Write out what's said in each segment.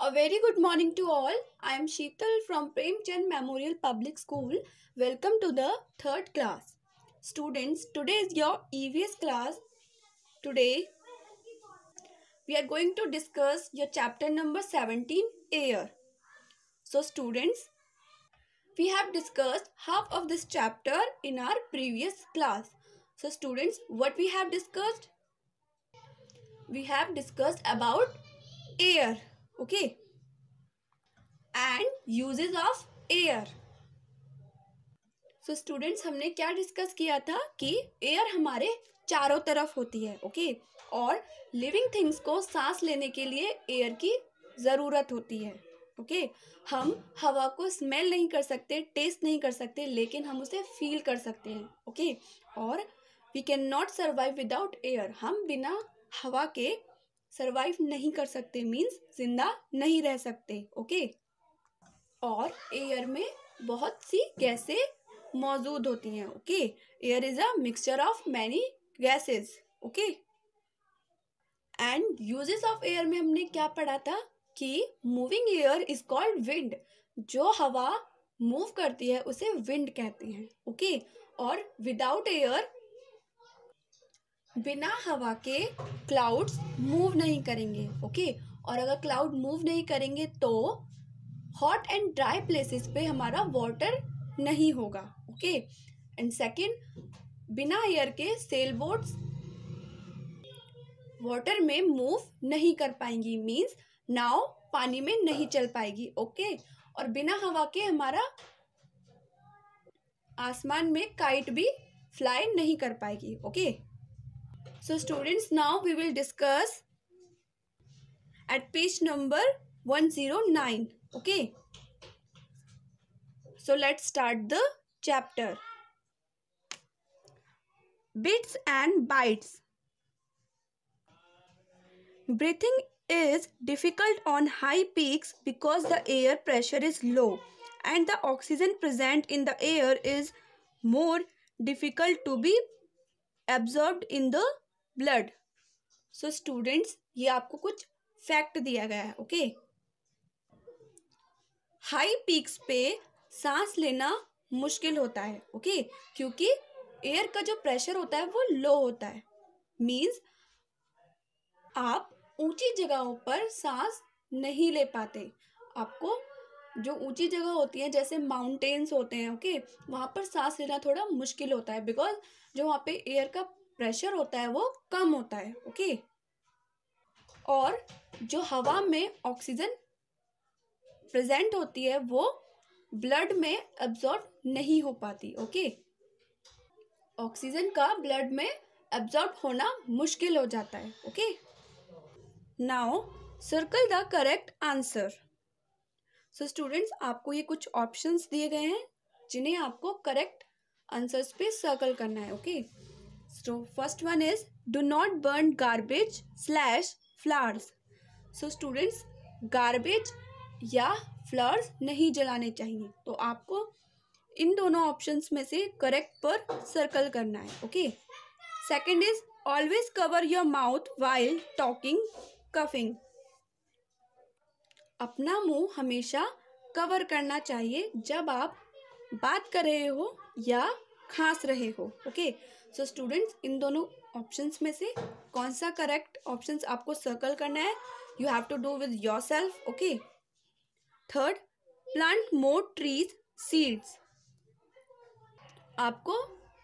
A very good morning to all. I am Sheetal from Premchand Memorial Public School. Welcome to the third class. Students, today is your EVS class. Today we are going to discuss your chapter number 17, Air. So students, we have discussed half of this chapter in our previous class. So students, what we have discussed? We have discussed about air, okay, and uses of air. So students, हमने क्या discuss किया था कि air हमारे चारों तरफ होती है, ओके, और लिविंग थिंग्स को सांस लेने के लिए एयर की ज़रूरत होती है, ओके। हम हवा को स्मेल नहीं कर सकते, टेस्ट नहीं कर सकते, लेकिन हम उसे फील कर सकते हैं, ओके। और we can not survive without air, हम बिना हवा के सर्वाइव नहीं कर सकते, मीन्स जिंदा नहीं रह सकते, ओके। और एयर में बहुत सी गैसें मौजूद होती हैं, okay. Air is a mixture of many gases, okay. And uses of air में हमने क्या पढ़ा था कि moving air is called wind. जो हवा मूव करती है उसे विंड कहते हैं, ओके। और विदाउट एयर, बिना हवा के क्लाउड्स मूव नहीं करेंगे, ओके। और अगर क्लाउड मूव नहीं करेंगे तो हॉट एंड ड्राई प्लेसेस पे हमारा वाटर नहीं होगा, ओके। एंड सेकंड, बिना एयर के सेल बोट्स वाटर में मूव नहीं कर पाएंगी, मींस नाव पानी में नहीं चल पाएगी, ओके। और बिना हवा के हमारा आसमान में काइट भी फ्लाई नहीं कर पाएगी, okay. So students, now we will discuss at page number 109, okay. So let's start the chapter. Bits and bytes. Breathing is difficult on high peaks because the air pressure is low and the oxygen present in the air is more difficult to be absorbed in the blood. So students, ये आपको कुछ fact दिया गया है, okay. High peaks पे सांस लेना मुश्किल होता है, ओके, क्योंकि एयर का जो प्रेशर होता है वो लो होता है, मींस आप ऊंची जगहों पर सांस नहीं ले पाते। आपको जो ऊंची जगह होती है जैसे माउंटेन्स होते हैं, ओके, वहाँ पर सांस लेना थोड़ा मुश्किल होता है बिकॉज जो वहाँ पे एयर का प्रेशर होता है वो कम होता है, ओके। और जो हवा में ऑक्सीजन प्रेजेंट होती है वो ब्लड में एब्जॉर्ब नहीं हो पाती, ओके। ऑक्सीजन का ब्लड में एब्जॉर्ब होना मुश्किल हो जाता है, okay. Now circle the correct answer. So students, आपको ये कुछ ऑप्शंस दिए गए हैं जिन्हें आपको करेक्ट आंसर्स पे सर्कल करना है, okay. So first one is do not burn garbage slash flowers. So students, garbage या फ्लावर्स नहीं जलाने चाहिए, तो आपको इन दोनों ऑप्शंस में से करेक्ट पर सर्कल करना है, okay. Second is always cover your mouth while talking coughing. अपना मुंह हमेशा कवर करना चाहिए जब आप बात कर रहे हो या खांस रहे हो, ओके। सो स्टूडेंट्स, इन दोनों ऑप्शंस में से कौन सा करेक्ट ऑप्शंस आपको सर्कल करना है, you have to do with your self, okay. Third, plant more trees seeds. आपको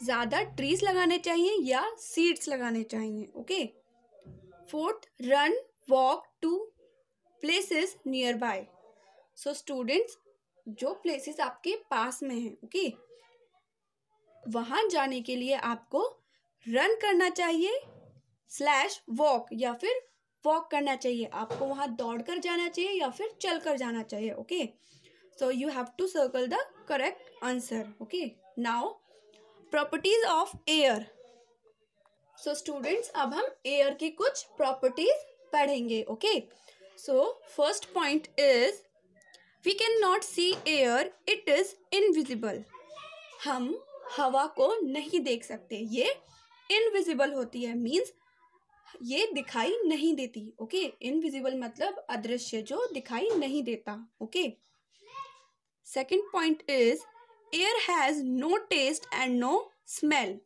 ज़्यादा ट्रीज लगाने चाहिए या सीड्स लगाने चाहिए, okay. Fourth, run walk to places near by. So students, जो प्लेसेस आपके पास में हैं, ओके, वहाँ जाने के लिए आपको रन करना चाहिए स्लैश वॉक या फिर वॉक करना चाहिए। आपको वहाँ दौड़ कर जाना चाहिए या फिर चल कर जाना चाहिए, okay. So you have to circle the correct answer, okay. Now properties of air. So students, अब हम एयर की कुछ प्रॉपर्टीज पढ़ेंगे, okay. So first point is we can not see air, it is invisible. हम हवा को नहीं देख सकते, ये इनविजिबल होती है, मीन्स ये दिखाई नहीं देती। ओके, इनविजिबल मतलब अदृश्य, जो दिखाई नहीं देता। Okay, second point is air has no taste and no smell.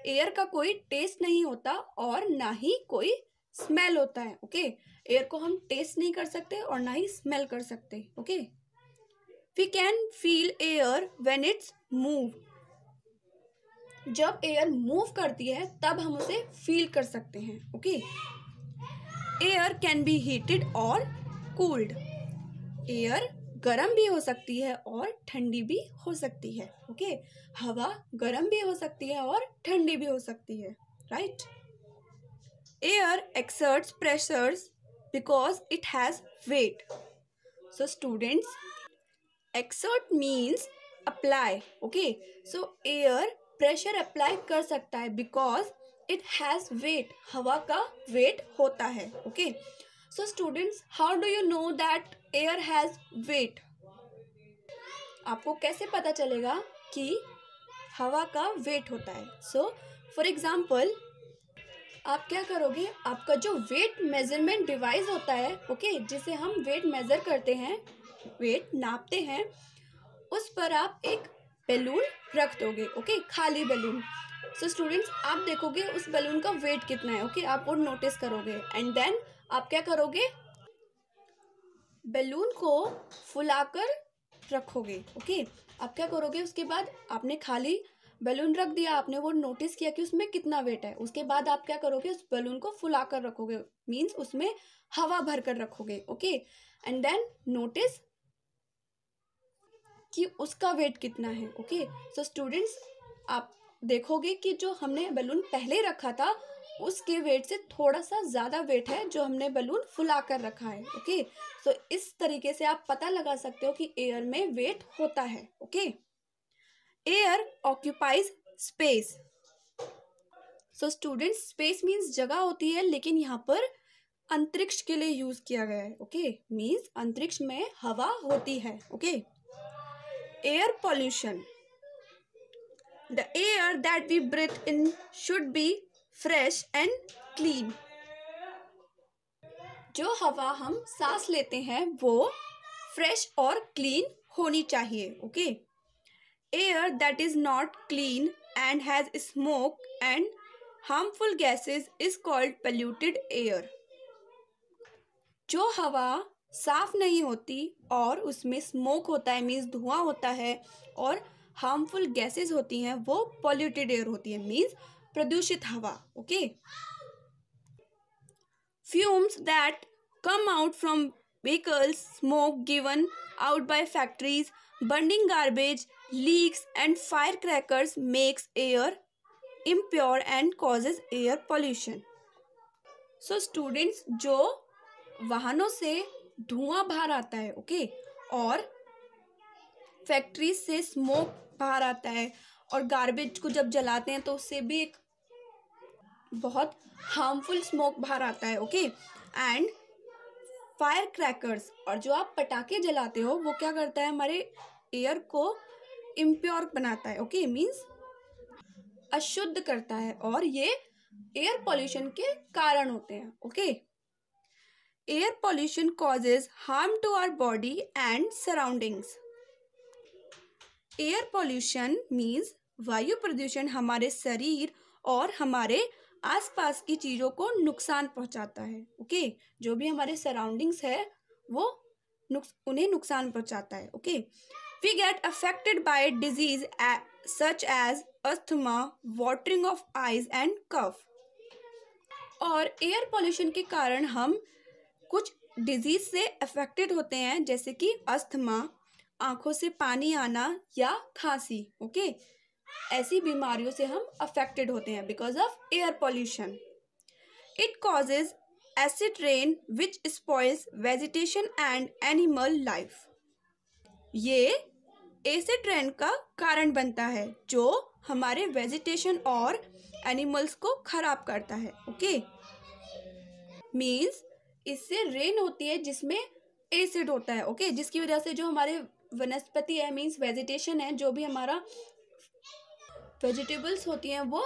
Air का कोई टेस्ट नहीं होता और ना ही कोई स्मेल होता है। ओके, एयर को हम टेस्ट नहीं कर सकते और ना ही स्मेल कर सकते। Okay, we can feel air when it's move. जब एयर मूव करती है तब हम उसे फील कर सकते हैं। Okay, air can be heated और कूल्ड। एयर गर्म भी हो सकती है और ठंडी भी हो सकती है। ओके, हवा गर्म भी हो सकती है और ठंडी भी हो सकती है। Right, air exerts pressures because it has weight. So students, exert means apply. Okay, so air pressure apply कर सकता है बिकॉज इट हैज वेट। हवा का वेट होता है। Okay, so students, how do you know that air has weight? आपको कैसे पता चलेगा कि हवा का वेट होता है? सो फॉर एग्जाम्पल, आप क्या करोगे, आपका जो वेट मेजरमेंट डिवाइस होता है, ओके, जिसे हम वेट मेजर करते हैं, वेट नापते हैं, उस पर आप एक बैलून रख दोगे। ओके, खाली बैलून। सो स्टूडेंट्स, आप देखोगे उस बैलून का वेट कितना है। ओके, आप वो नोटिस करोगे एंड देन आप क्या करोगे, बैलून को फुलाकर रखोगे। ओके, आप क्या करोगे, उसके बाद आपने खाली बैलून रख दिया, आपने वो नोटिस किया कि उसमें कितना वेट है। उसके बाद आप क्या करोगे, उस बैलून को फुलाकर रखोगे, मीन्स उसमें हवा भरकर रखोगे। ओके, एंड देन नोटिस कि उसका वेट कितना है। ओके, सो स्टूडेंट्स, आप देखोगे कि जो हमने बैलून पहले रखा था उसके वेट से थोड़ा सा ज़्यादा वेट है जो हमने बैलून फुला कर रखा है। ओके, सो इस तरीके से आप पता लगा सकते हो कि एयर में वेट होता है। Okay, air occupies space. So students, space means जगह होती है, लेकिन यहाँ पर अंतरिक्ष के लिए यूज किया गया है। ओके, मीन्स अंतरिक्ष में हवा होती है। Okay, air pollution, the air that we breathe in should be fresh and clean. जो हवा हम सांस लेते हैं वो फ्रेश और क्लीन होनी चाहिए। Okay, air that is not clean and has smoke and harmful gases is called polluted air. जो हवा साफ नहीं होती और उसमें स्मोक होता है, मीन्स धुआं होता है, और हार्मफुल गैसेस होती हैं, वो पॉल्यूटेड एयर होती है, मीन्स प्रदूषित हवा। Okay, fumes that come out from vehicles, smoke given out by factories, burning garbage, leaks and fire crackers makes air impure and causes air pollution. So students, जो वाहनों से धुआं बाहर आता है, ओके, और फैक्ट्री से स्मोक बाहर आता है, और गार्बेज को जब जलाते हैं तो उससे भी एक बहुत हार्मफुल स्मोक बाहर आता है। ओके, एंड फायर क्रैकर्स, और जो आप पटाखे जलाते हो वो क्या करता है, हमारे एयर को इम्प्योर बनाता है। ओके, मीन्स अशुद्ध करता है, और ये एयर पॉल्यूशन के कारण होते हैं। Okay, air pollution causes harm to our body and surroundings. Air pollution means वायु प्रदूषण हमारे शरीर और हमारे आसपास की चीज़ों को नुकसान पहुंचाता है। ओके, जो भी हमारे सराउंडिंग्स है वो उन्हें नुकसान पहुंचाता है। Okay, we get affected by disease such as asthma, watering of eyes and cough. और एयर पॉल्यूशन के कारण हम कुछ डिजीज से अफेक्टेड होते हैं, जैसे कि अस्थमा, आंखों से पानी आना, या खांसी। ओके, ऐसी बीमारियों से हम अफेक्टेड होते हैं because of air pollution. It causes acid rain which spoils vegetation and animal life. ये एसिड रेन का कारण बनता है जो हमारे वेजिटेशन और एनिमल्स को खराब करता है। ओके, मीन्स इससे रेन होती है जिसमें एसिड होता है। ओके, जिसकी वजह से जो हमारे वनस्पति है, मीन्स वेजिटेशन है, जो भी हमारा वेजिटेबल्स होती हैं वो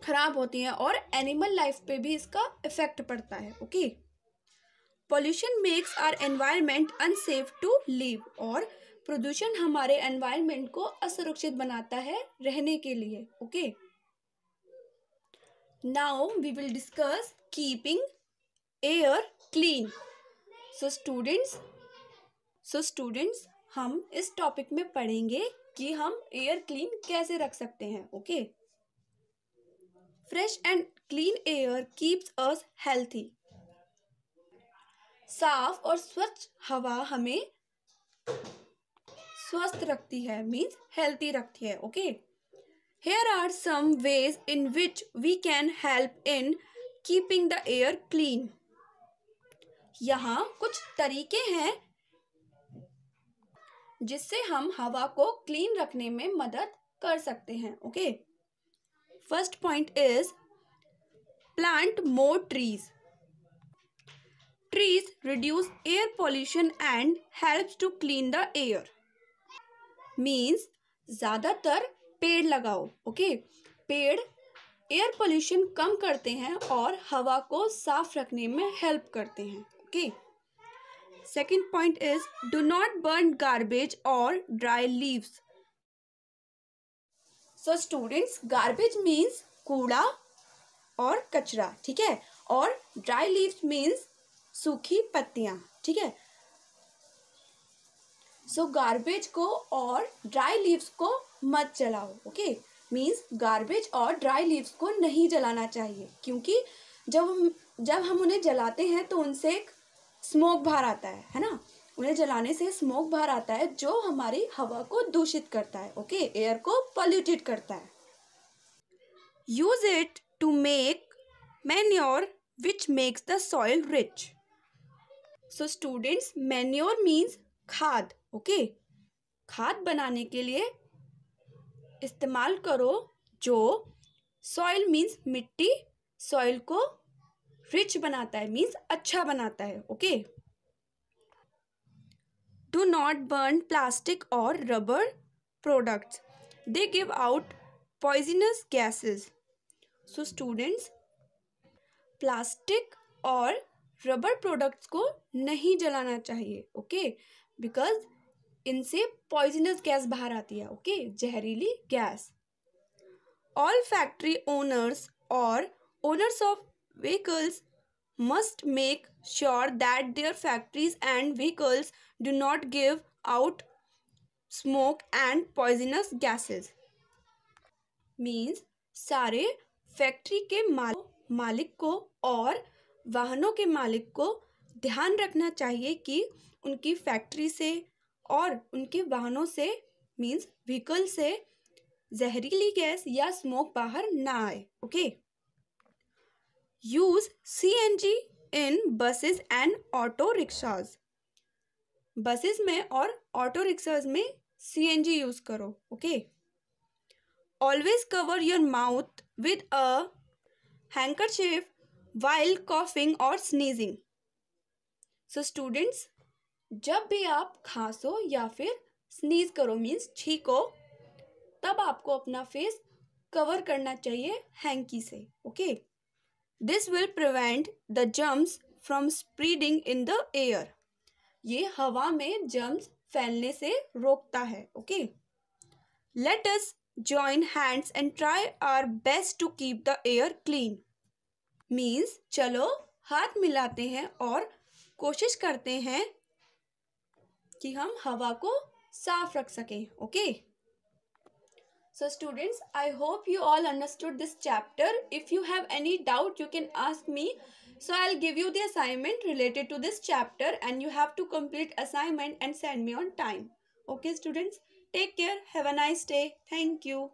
खराब होती हैं और एनिमल लाइफ पे भी इसका इफेक्ट पड़ता है। Okay, pollution makes our environment unsafe to live, और प्रदूषण हमारे एनवायरनमेंट को असुरक्षित बनाता है रहने के लिए। Okay, now we will discuss keeping air clean. So students हम इस टॉपिक में पढ़ेंगे कि हम एयर क्लीन कैसे रख सकते हैं। Okay, fresh and clean air keeps us healthy. साफ और स्वच्छ हवा हमें स्वस्थ रखती है, मीन्स हेल्थी रखती है। Okay, here are some ways in which we can help in keeping the air clean. यहाँ कुछ तरीके हैं जिससे हम हवा को क्लीन रखने में मदद कर सकते हैं। Okay, first point is plant more trees. Trees reduce air pollution and helps to clean the air. Means ज़्यादातर पेड़ लगाओ। ओके, पेड़ एयर पोल्यूशन कम करते हैं और हवा को साफ रखने में हेल्प करते हैं। Okay, second point is do not burn garbage और dry leaves. So students, garbage means कूड़ा और कचरा, ठीक है, और ड्राई लीव्स मीन्स सूखी पत्तियां, ठीक है। सो गार्बेज को और ड्राई लीव्स को मत जलाओ। ओके, मीन्स गार्बेज और ड्राई लीव्स को नहीं जलाना चाहिए, क्योंकि जब हम उन्हें जलाते हैं तो उनसे एक स्मोक बाहर आता है ना। उन्हें जलाने से स्मोक बाहर आता है जो हमारी हवा को दूषित करता है। ओके, एयर को पॉल्यूटेड करता है। Use it to make manure which makes the soil rich. So students, manure means खाद। ओके, खाद बनाने के लिए इस्तेमाल करो जो सॉइल मीन्स मिट्टी, सॉइल को रिच बनाता है, मीन्स अच्छा बनाता है। Okay, do not burn plastic और rubber products, they give out poisonous gases. So students, plastic और रबर प्रोडक्ट्स को नहीं जलाना चाहिए। ओके, बिकॉज इनसे पॉइजनस गैस बाहर आती है। ओके, जहरीली गैस। ऑल फैक्ट्री ओनर्स और owners of vehicles must make sure that there factories and vehicles do not give out smoke and poisonous gases. Means सारे फैक्ट्री के मालिक को और वाहनों के मालिक को ध्यान रखना चाहिए कि उनकी फैक्ट्री से और उनके वाहनों से मीन्स व्हीकल से जहरीली गैस या स्मोक बाहर ना आए। Okay, use CNG in buses and auto rickshaws. Buses में और ऑटो रिक्शाज में CNG यूज करो। Okay, always cover your mouth with a handkerchief while coughing or sneezing. So students, जब भी आप खांसो या फिर स्नीज करो मीन्स छींको, तब आपको अपना फेस कवर करना चाहिए हैंकी से। Okay, this will prevent the germs from spreading in the air. ये हवा में जर्म्स फैलने से रोकता है। Okay, let us join hands and try our best to keep the air clean. Means चलो हाथ मिलाते हैं और कोशिश करते हैं कि हम हवा को साफ रख सकें। Okay, so students, I hope you all understood this chapter. If you have any doubt, you can ask me. So I'll give you the assignment related to this chapter and you have to complete assignment and send me on time. Okay students, take care, have a nice day. Thank you.